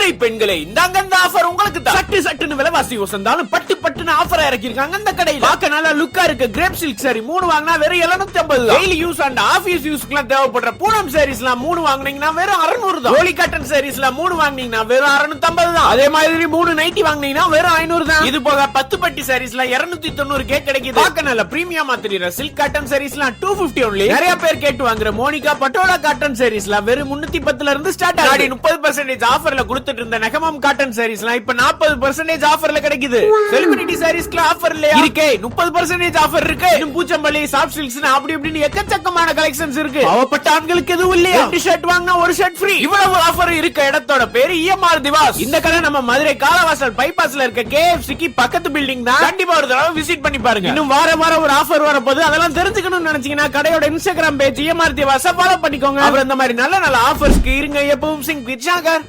மதுரை பெண்களே, இந்தாங்க இந்த ஆஃபர் உங்களுக்கு தான். சட்டுன்னு விலைவாசி உசந்தாலும் பட்டுன்னு ஆஃபர் இறக்கி இருக்காங்க இந்த கடையில. பார்க்க நல்லா லுக்கா இருக்கு கிரேப் சில்க் சாரி 3 வாங்கினா வெறும் 750. டெய்லி யூஸ் அண்ட் ஆபீஸ் யூஸ்க்குலாம் தேவைப்படுற பூனம் சாரீஸ்லாம் 3 வாங்குனீங்கன்னா வெறும் 600 தான். ஹோலி காட்டன் சாரீஸ்லாம் 3 வாங்குனீங்கன்னா வெறும் 650 தான். அதே மாதிரி 3 நைட்டி வாங்குனீங்கன்னா வெறும் 500 தான். இது போக 10 பட்டி சாரீஸ்லாம் 290 கே கிடைக்குது. பார்க்க நல்ல பிரீமியமா தெரியுற சில்க் காட்டன் சாரீஸ்லாம் 250 only. நிறைய பேர் கேட்டு வாங்குற மோனிகா பட்டோலா காட்டன் சாரீஸ்லாம் வெறும் 310 இருந்து ஸ்டார்ட் ஆகுது. 30% ஆஃபர்ல கொடுத்துட்டு இருந்த நெகமம் காட்டன் சாரீஸ்லாம் இப்ப 40% ஆஃபர்ல கிடைக்குது. செலிபிரிட்டி சாரீஸ்க்கு ஆஃபர் இல்லையா? இருக்கே 30% ஆஃபர் இருக்கு. இன்னும் பூச்சம்பள்ளி சாஃப்ட் சில்க்ஸ் அப்படி இப்படின்னு எக்கச்சக்கமான கலெக்ஷன்ஸ் இருக்கு. பாவப்பட்ட ஆண்களுக்கு எதுவும் இல்லையா? 2 ஷர்ட் வாங்கினா 1 ஷர்ட் ஃப்ரீ. இவ்வளவு ஆஃபர் இருக்க இடத்தோட பேரு EMR திவாஸ். இந்த கடை நம்ம மதுரை காலவாசல் பைபாஸ்ல இருக்க KFCக்கு பக்கத்து பில்டிங் தான். கண்டிப்பா ஒரு தடவை விசிட் பண்ணி பாருங்க. இன்னும் வாரம் ஒரு ஆஃபர் வரப்போது. அதெல்லாம் தெரிஞ்சுக்கணும்னு நினைச்சீங்கன்னா கடையோட இன்ஸ்டாகிராம் பேஜ் EMR திவாஸ ஃபாலோ பண்ணிக்கோங்க. அப்புறம் இந்த மாதிரி நல்ல ஆஃபர்ஸ்க்கு இருங்க எப்பவும் சிங் பிச்சாகர்.